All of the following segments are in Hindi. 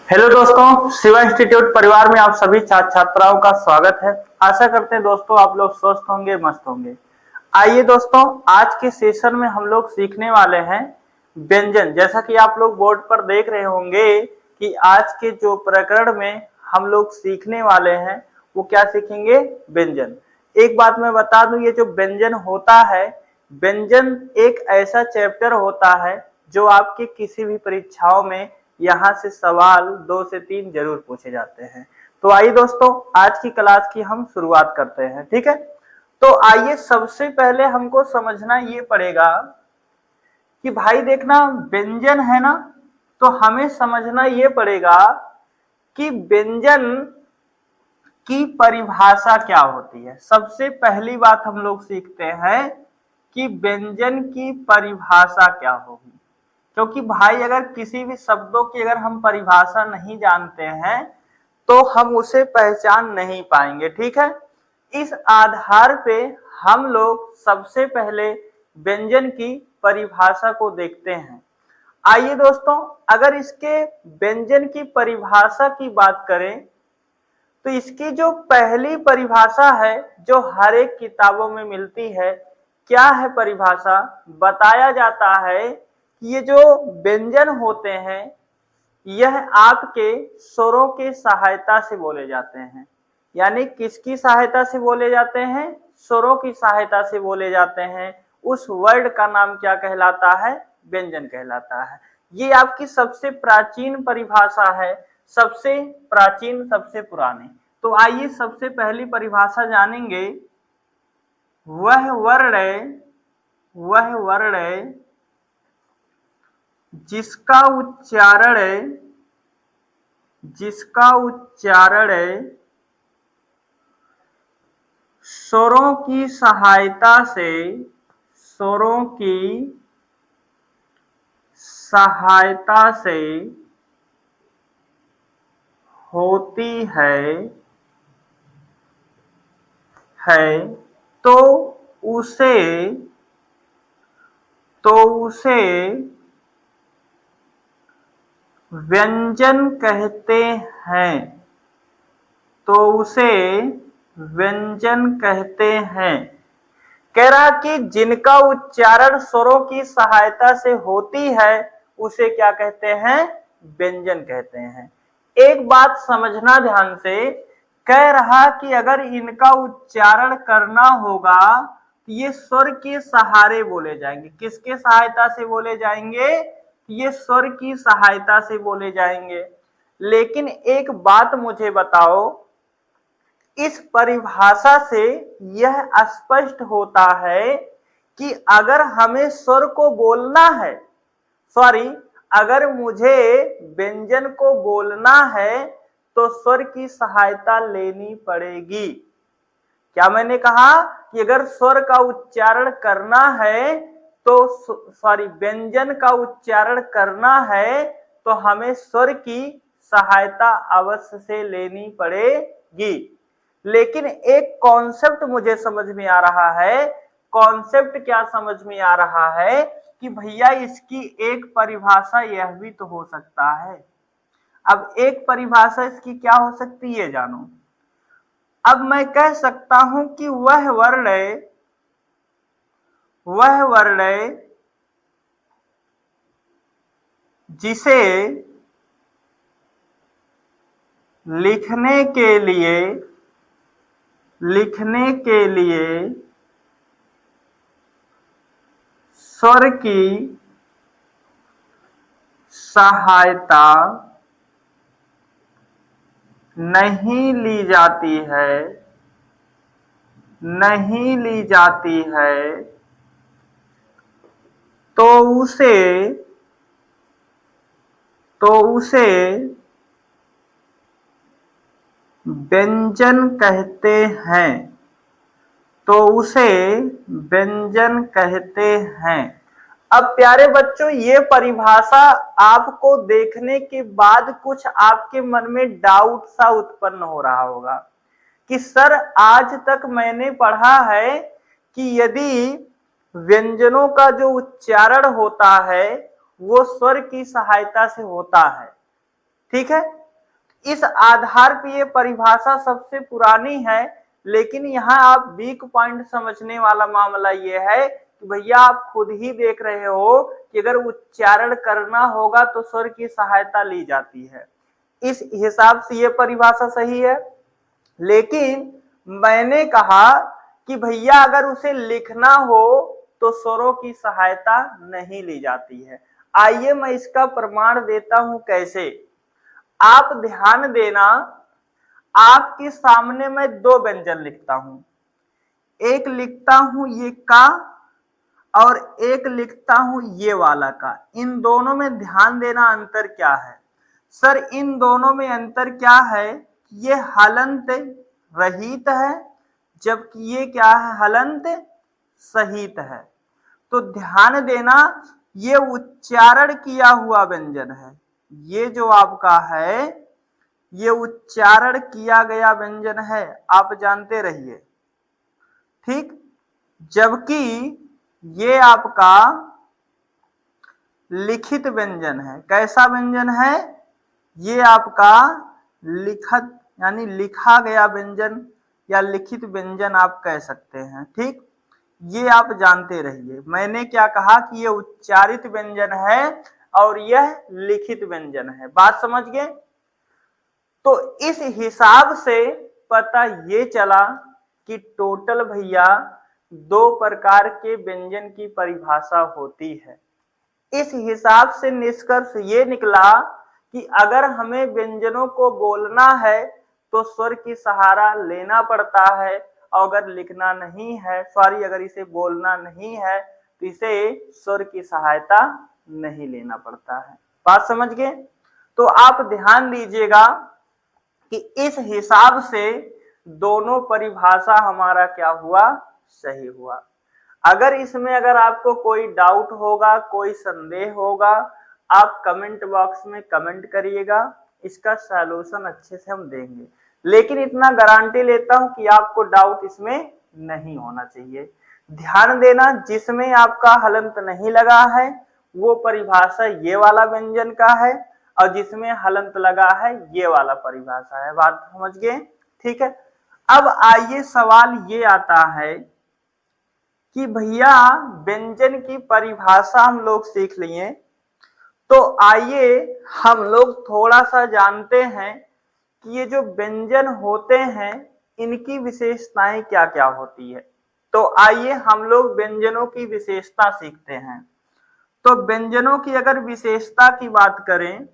हेलो दोस्तों, शिवा इंस्टीट्यूट परिवार में आप सभी छात्र छात्राओं का स्वागत है। आशा करते हैं दोस्तों आप लोग स्वस्थ होंगे, मस्त होंगे। आइए दोस्तों, आज के सेशन में हम लोग सीखने वाले हैं व्यंजन। जैसा कि आप लोग बोर्ड पर देख रहे होंगे कि आज के जो प्रकरण में हम लोग सीखने वाले हैं वो क्या सीखेंगे, व्यंजन। एक बात मैं बता दूं, ये जो व्यंजन होता है, व्यंजन एक ऐसा चैप्टर होता है जो आपके किसी भी परीक्षाओं में यहाँ से सवाल 2 से 3 जरूर पूछे जाते हैं। तो आइए दोस्तों, आज की क्लास की हम शुरुआत करते हैं, ठीक है। तो आइए, सबसे पहले हमको समझना ये पड़ेगा कि भाई देखना, व्यंजन है ना, तो हमें समझना ये पड़ेगा कि व्यंजन की परिभाषा क्या होती है। सबसे पहली बात हम लोग सीखते हैं कि व्यंजन की परिभाषा क्या होगी, क्योंकि भाई अगर किसी भी शब्दों की अगर हम परिभाषा नहीं जानते हैं तो हम उसे पहचान नहीं पाएंगे, ठीक है। इस आधार पे हम लोग सबसे पहले व्यंजन की परिभाषा को देखते हैं। आइए दोस्तों, अगर इसके व्यंजन की परिभाषा की बात करें तो इसकी जो पहली परिभाषा है जो हर एक किताबों में मिलती है, क्या है परिभाषा, बताया जाता है कि ये जो व्यंजन होते हैं यह आपके स्वरों की सहायता से बोले जाते हैं। यानी किसकी सहायता से बोले जाते हैं, स्वरों की सहायता से बोले जाते हैं। उस वर्ड का नाम क्या कहलाता है, व्यंजन कहलाता है। ये आपकी सबसे प्राचीन परिभाषा है, सबसे प्राचीन, सबसे पुरानी। तो आइए सबसे पहली परिभाषा जानेंगे। वह वर्ण जिसका उच्चारण स्वरों की सहायता से होती है तो उसे व्यंजन कहते हैं। कह रहा कि जिनका उच्चारण स्वरों की सहायता से होती है उसे क्या कहते हैं, व्यंजन कहते हैं। एक बात समझना ध्यान से, कह रहा कि अगर इनका उच्चारण करना होगा तो ये स्वर के सहारे बोले जाएंगे। किसके सहायता से बोले जाएंगे, ये स्वर की सहायता से बोले जाएंगे। लेकिन एक बात मुझे बताओ, इस परिभाषा से यह स्पष्ट होता है कि अगर हमें स्वर को बोलना है, अगर मुझे व्यंजन को बोलना है तो स्वर की सहायता लेनी पड़ेगी। क्या मैंने कहा कि अगर स्वर का उच्चारण करना है तो व्यंजन का उच्चारण करना है तो हमें स्वर की सहायता अवश्य से लेनी पड़ेगी। लेकिन एक कॉन्सेप्ट मुझे समझ में आ रहा है। कॉन्सेप्ट क्या समझ में आ रहा है कि भैया इसकी एक परिभाषा यह भी तो हो सकता है। अब एक परिभाषा इसकी क्या हो सकती है जानो। अब मैं कह सकता हूं कि वह वर्ण जिसे लिखने के लिए स्वर की सहायता नहीं ली जाती है तो उसे व्यंजन कहते हैं। अब प्यारे बच्चों, ये परिभाषा आपको देखने के बाद कुछ आपके मन में डाउट सा उत्पन्न हो रहा होगा कि सर आज तक मैंने पढ़ा है कि यदि व्यंजनों का जो उच्चारण होता है वो स्वर की सहायता से होता है, ठीक है, इस आधार पर ये परिभाषा सबसे पुरानी है। लेकिन यहाँ आप वीक पॉइंट समझने वाला मामला ये है कि भैया आप खुद ही देख रहे हो कि अगर उच्चारण करना होगा तो स्वर की सहायता ली जाती है। इस हिसाब से ये परिभाषा सही है। लेकिन मैंने कहा कि भैया अगर उसे लिखना हो तो स्वरों की सहायता नहीं ली जाती है। आइए मैं इसका प्रमाण देता हूं कैसे। आप ध्यान देना, आपके सामने मैं दो व्यंजन लिखता हूं, एक लिखता हूं ये का और एक लिखता हूं ये वाला का। इन दोनों में ध्यान देना अंतर क्या है। सर इन दोनों में अंतर क्या है, ये हलंत रहित है जबकि ये क्या है, हलंत सहित है। तो ध्यान देना, ये उच्चारण किया हुआ व्यंजन है, ये जो आपका है ये उच्चारण किया गया व्यंजन है, आप जानते रहिए, ठीक। जबकि ये आपका लिखित व्यंजन है। कैसा व्यंजन है, ये आपका लिखत यानी लिखा गया व्यंजन या लिखित व्यंजन आप कह सकते हैं, ठीक। ये आप जानते रहिए। मैंने क्या कहा कि ये उच्चारित व्यंजन है और यह लिखित व्यंजन है, बात समझ गए। तो इस हिसाब से पता ये चला कि टोटल भैया दो प्रकार के व्यंजन की परिभाषा होती है। इस हिसाब से निष्कर्ष ये निकला कि अगर हमें व्यंजनों को बोलना है तो स्वर की सहारा लेना पड़ता है, और अगर लिखना नहीं है, अगर इसे बोलना नहीं है तो इसे स्वर की सहायता नहीं लेना पड़ता है। बात समझ गए। तो आप ध्यान दीजिएगा कि इस हिसाब से दोनों परिभाषा हमारा क्या हुआ, सही हुआ। अगर आपको कोई डाउट होगा, कोई संदेह होगा, आप कमेंट बॉक्स में कमेंट करिएगा, इसका सॉल्यूशन अच्छे से हम देंगे। लेकिन इतना गारंटी लेता हूं कि आपको डाउट इसमें नहीं होना चाहिए। ध्यान देना, जिसमें आपका हलंत नहीं लगा है वो परिभाषा ये वाला व्यंजन का है, और जिसमें हलंत लगा है ये वाला परिभाषा है। बात समझ गए, ठीक है। अब आइए सवाल ये आता है कि भैया व्यंजन की परिभाषा हम लोग सीख लिए, तो आइए हम लोग थोड़ा सा जानते हैं कि ये जो व्यंजन होते हैं इनकी विशेषताएं क्या क्या होती है। तो आइए हम लोग व्यंजनों की विशेषता सीखते हैं। तो व्यंजनों की अगर विशेषता की बात करें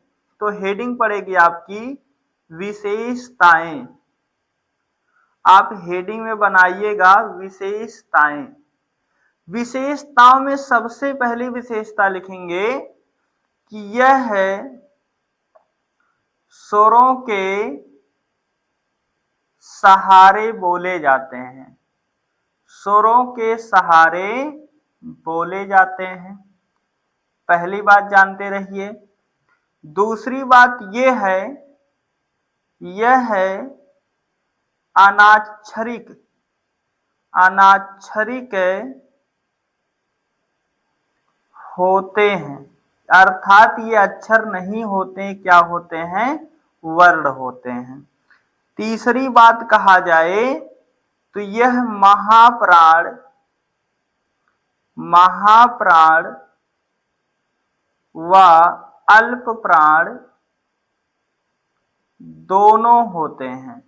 तो हेडिंग पड़ेगी आपकी विशेषताएं। आप हेडिंग में बनाइएगा विशेषताएं। विशेषताओं में सबसे पहली विशेषता लिखेंगे कि यह है स्वरों के सहारे बोले जाते हैं। स्वरों के सहारे बोले जाते हैं, पहली बात जानते रहिए। दूसरी बात यह है अनाक्षरिक होते हैं, अर्थात ये अक्षर नहीं होते, क्या होते हैं, वर्ण होते हैं। तीसरी बात कहा जाए तो यह महाप्राण व अल्प प्राण दोनों होते हैं,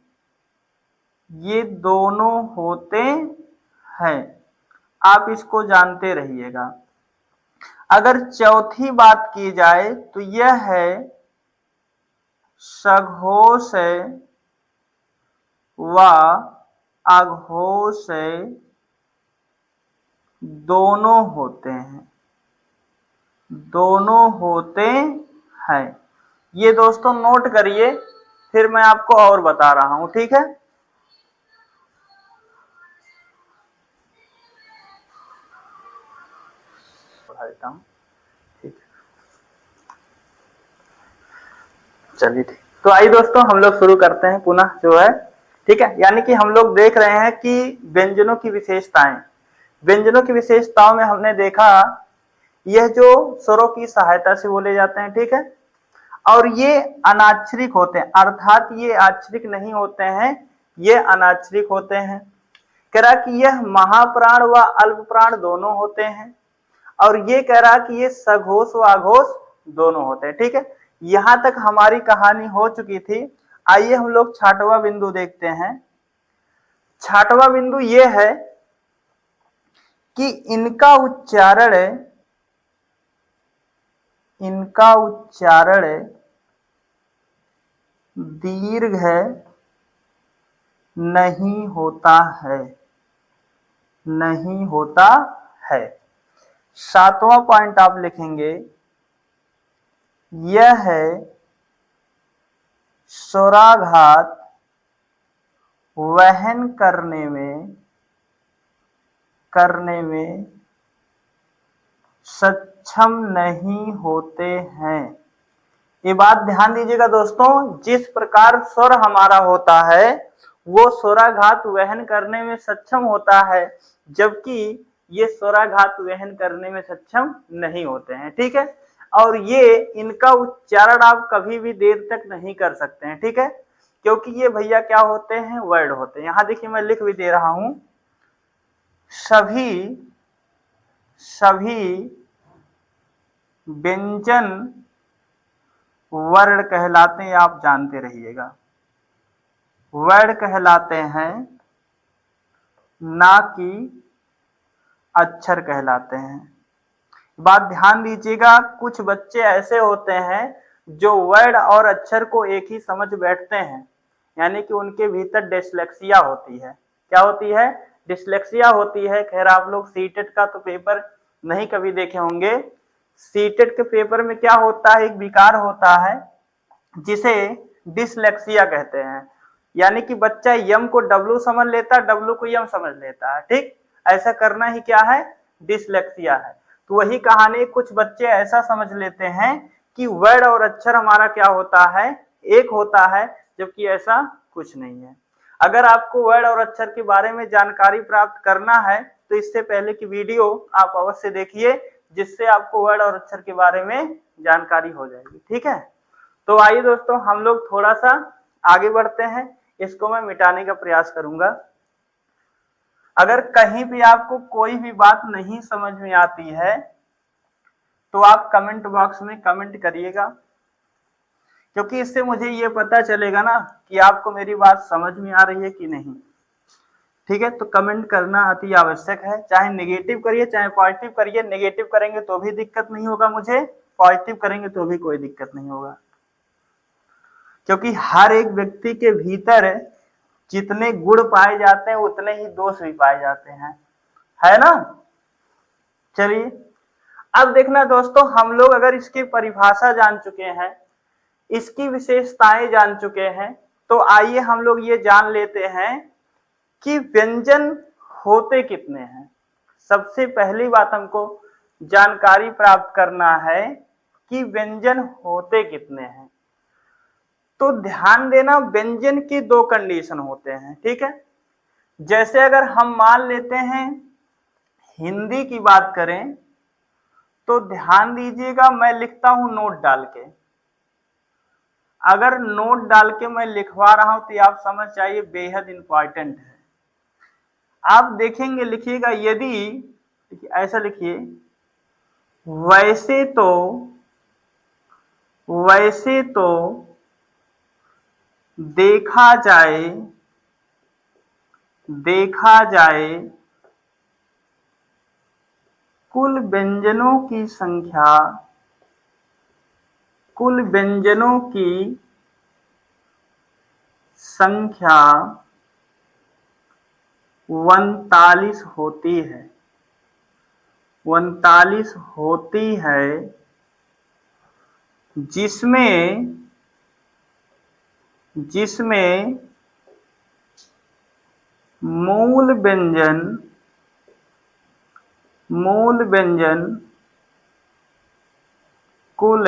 ये दोनों होते हैं, आप इसको जानते रहिएगा। अगर चौथी बात की जाए तो यह है सघोष व अघोष दोनों होते हैं, दोनों होते हैं। ये दोस्तों नोट करिए, फिर मैं आपको और बता रहा हूं, ठीक है। पढ़ा देता हूं, ठीक है, चलिए ठीक। तो आइए दोस्तों हम लोग शुरू करते हैं पुनः जो है, ठीक है। यानी कि हम लोग देख रहे हैं कि व्यंजनों की विशेषताएं। व्यंजनों की विशेषताओं में हमने देखा यह जो स्वरों की सहायता से बोले जाते हैं, ठीक है। और ये अनाक्षरिक होते हैं, अर्थात ये अक्षरिक नहीं होते हैं, ये अनाक्षरिक होते हैं। कह रहा कि यह महाप्राण व अल्प प्राण दोनों होते हैं, और ये कह रहा कि ये सघोष व अघोष दोनों होते हैं। ठीक है, यहां तक हमारी कहानी हो चुकी थी। आइए हम लोग छठवां बिंदु देखते हैं। छठवां बिंदु ये है कि इनका उच्चारण दीर्घ नहीं होता है, नहीं होता है। सातवां पॉइंट आप लिखेंगे, यह है स्वराघात वहन करने में सक्षम नहीं होते हैं। ये बात ध्यान दीजिएगा दोस्तों, जिस प्रकार स्वर हमारा होता है वो स्वराघात वहन करने में सक्षम होता है, जबकि ये स्वराघात वहन करने में सक्षम नहीं होते हैं। ठीक है, और ये इनका उच्चारण आप कभी भी देर तक नहीं कर सकते हैं। ठीक है, क्योंकि ये भैया क्या होते हैं, वर्ड होते हैं। यहां देखिए मैं लिख भी दे रहा हूं, सभी व्यंजन वर्ण कहलाते हैं, आप जानते रहिएगा, वर्ण कहलाते हैं, ना कि अक्षर कहलाते हैं। बात ध्यान दीजिएगा, कुछ बच्चे ऐसे होते हैं जो वर्ण और अक्षर को एक ही समझ बैठते हैं, यानी कि उनके भीतर डिसलेक्सिया होती है। क्या होती है, डिसलेक्सिया होती है। खैर आप लोग सीटेट का तो पेपर नहीं कभी देखे होंगे। सीटेट के पेपर में क्या होता है, एक विकार होता है जिसे डिसलेक्सिया कहते हैं, यानी कि बच्चा यम को डब्लू समझ लेता है, डब्लू को यम समझ लेता है। ठीक, ऐसा करना ही क्या है, डिसलेक्सिया है। तो वही कहानी, कुछ बच्चे ऐसा समझ लेते हैं कि वर्ड और अक्षर हमारा क्या होता है, एक होता है, जबकि ऐसा कुछ नहीं है। अगर आपको वर्ड और अक्षर के बारे में जानकारी प्राप्त करना है तो इससे पहले की वीडियो आप अवश्य देखिए, जिससे आपको वर्ड और अक्षर के बारे में जानकारी हो जाएगी। ठीक है, तो आइए दोस्तों हम लोग थोड़ा सा आगे बढ़ते हैं। इसको मैं मिटाने का प्रयास करूंगा। अगर कहीं भी आपको कोई भी बात नहीं समझ में आती है तो आप कमेंट बॉक्स में कमेंट करिएगा, क्योंकि इससे मुझे ये पता चलेगा ना कि आपको मेरी बात समझ में आ रही है कि नहीं। ठीक है, तो कमेंट करना अति आवश्यक है, चाहे नेगेटिव करिए चाहे पॉजिटिव करिए। नेगेटिव करेंगे तो भी दिक्कत नहीं होगा मुझे, पॉजिटिव करेंगे तो भी कोई दिक्कत नहीं होगा, क्योंकि हर एक व्यक्ति के भीतर जितने गुण पाए जाते हैं उतने ही दोष भी पाए जाते हैं, है ना। चलिए अब देखना दोस्तों, हम लोग अगर इसकी परिभाषा जान चुके हैं, इसकी विशेषताएं जान चुके हैं, तो आइए हम लोग ये जान लेते हैं कि व्यंजन होते कितने हैं। सबसे पहली बात हमको जानकारी प्राप्त करना है कि व्यंजन होते कितने हैं। तो ध्यान देना, व्यंजन की दो कंडीशन होते हैं। ठीक है, जैसे अगर हम मान लेते हैं हिंदी की बात करें तो ध्यान दीजिएगा, मैं लिखता हूं नोट डाल के। अगर नोट डाल के मैं लिखवा रहा हूं तो आप समझ जाइए बेहद इंपॉर्टेंट है। आप देखेंगे, लिखिएगा, यदि ऐसा लिखिए, वैसे तो देखा जाए कुल व्यंजनों की संख्या 39 होती है, 39 होती है, जिसमें मूल व्यंजन कुल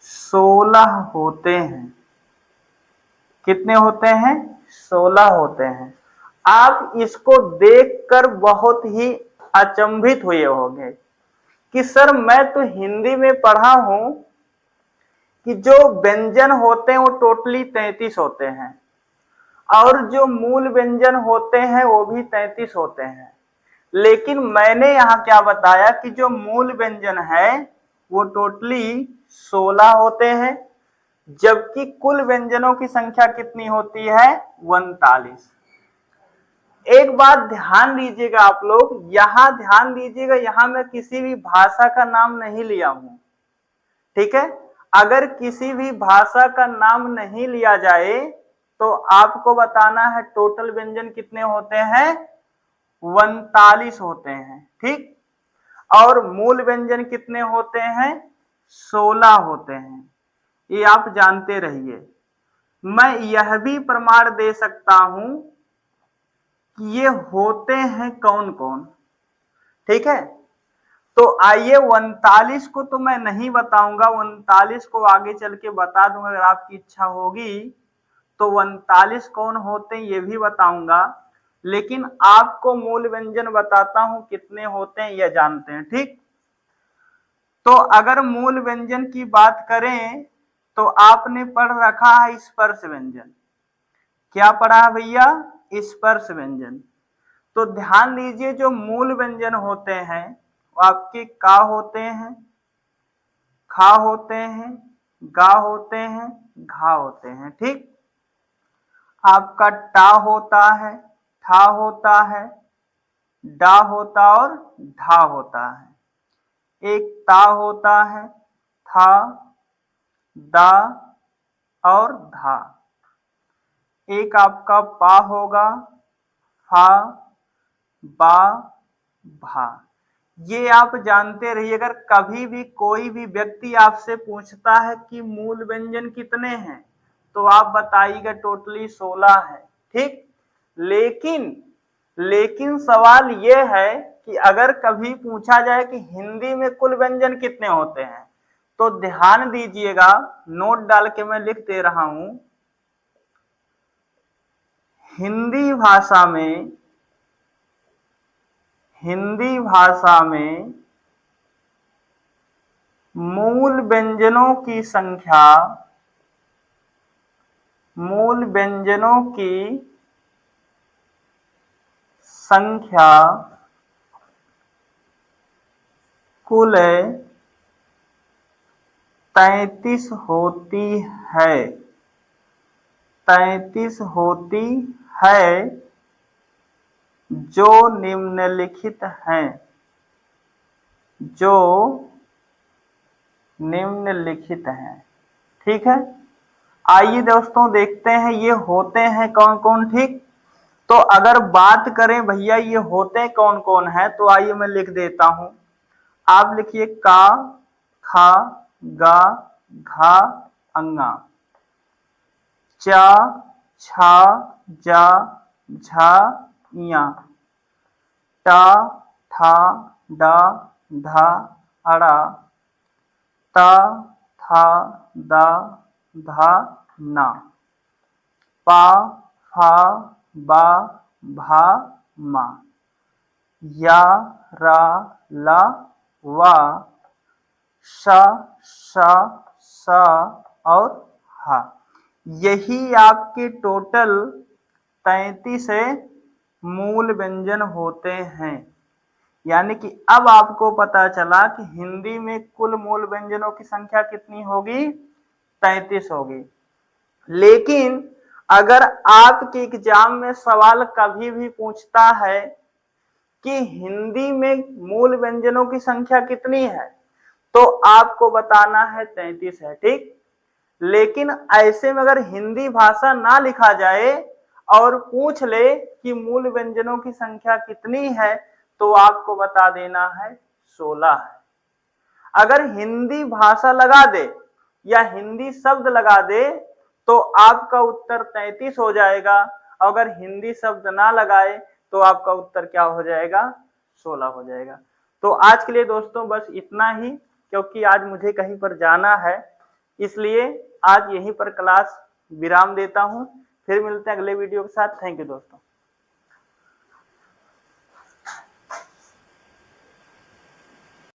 16 होते हैं। कितने होते हैं, 16 होते हैं। आप इसको देखकर बहुत ही अचंभित हुए होंगे कि सर मैं तो हिंदी में पढ़ा हूं कि जो व्यंजन होते हैं वो टोटली 33 होते हैं और जो मूल व्यंजन होते हैं वो भी 33 होते हैं। लेकिन मैंने यहाँ क्या बताया कि जो मूल व्यंजन है वो टोटली 16 होते हैं, जबकि कुल व्यंजनों की संख्या कितनी होती है? 39। एक बात ध्यान दीजिएगा आप लोग, यहां ध्यान दीजिएगा, यहां मैं किसी भी भाषा का नाम नहीं लिया हूं, ठीक है। अगर किसी भी भाषा का नाम नहीं लिया जाए तो आपको बताना है टोटल व्यंजन कितने होते हैं? 39 होते हैं, ठीक। और मूल व्यंजन कितने होते हैं? 16 होते हैं, ये आप जानते रहिए। मैं यह भी प्रमाण दे सकता हूं कि ये होते हैं कौन कौन, ठीक है। तो आइए 39 को तो मैं नहीं बताऊंगा, 39 को आगे चल के बता दूंगा अगर आपकी इच्छा होगी तो 39 कौन होते हैं ये भी बताऊंगा, लेकिन आपको मूल व्यंजन बताता हूं कितने होते हैं यह जानते हैं, ठीक। तो अगर मूल व्यंजन की बात करें तो आपने पढ़ रखा है स्पर्श व्यंजन। क्या पढ़ा है भैया? स्पर्श व्यंजन। तो ध्यान दीजिए जो मूल व्यंजन होते हैं वो आपके का होते हैं, खा होते हैं, गा होते हैं, घा होते हैं, ठीक। आपका टा होता है, ठा होता है, डा होता और ढा होता है। एक ता होता है, था, दा और धा। एक आपका पा होगा, फा, बा, भा। ये आप जानते रहिए। अगर कभी भी कोई भी व्यक्ति आपसे पूछता है कि मूल व्यंजन कितने हैं तो आप बताइएगा टोटली 16 है, ठीक। लेकिन सवाल यह है कि अगर कभी पूछा जाए कि हिंदी में कुल व्यंजन कितने होते हैं तो ध्यान दीजिएगा, नोट डाल के मैं लिख दे रहा हूं। हिंदी भाषा में मूल व्यंजनों की संख्या कुल 33 होती है। 33 होती है जो निम्नलिखित हैं, ठीक है। आइए दोस्तों देखते हैं ये होते हैं कौन कौन, ठीक। तो अगर बात करें भैया ये होते कौन कौन है तो आइए मैं लिख देता हूं। आप लिखिए का, खा, गा, घा, अंगा। चा, छा, जा, झा, इया। टा, ठा, डा, धा, अड़ा। ता, था, दा, धा, ना। पा, फा, बा, भा, मा। या, रा, ला, वा। शा, शा, सा और हा। यही आपके टोटल 33 मूल व्यंजन होते हैं। यानी कि अब आपको पता चला कि हिंदी में कुल मूल व्यंजनों की संख्या कितनी होगी? 33 होगी। लेकिन अगर आपके एग्जाम में सवाल कभी भी पूछता है कि हिंदी में मूल व्यंजनों की संख्या कितनी है तो आपको बताना है 33 है, ठीक। लेकिन ऐसे में अगर हिंदी भाषा ना लिखा जाए और पूछ ले कि मूल व्यंजनों की संख्या कितनी है तो आपको बता देना है 16 है। अगर हिंदी भाषा लगा दे या हिंदी शब्द लगा दे तो आपका उत्तर 33 हो जाएगा। अगर हिंदी शब्द ना लगाए तो आपका उत्तर क्या हो जाएगा? 16 हो जाएगा। तो आज के लिए दोस्तों बस इतना ही, क्योंकि आज मुझे कहीं पर जाना है, इसलिए आज यहीं पर क्लास विराम देता हूं। फिर मिलते हैं अगले वीडियो के साथ। थैंक यू दोस्तों।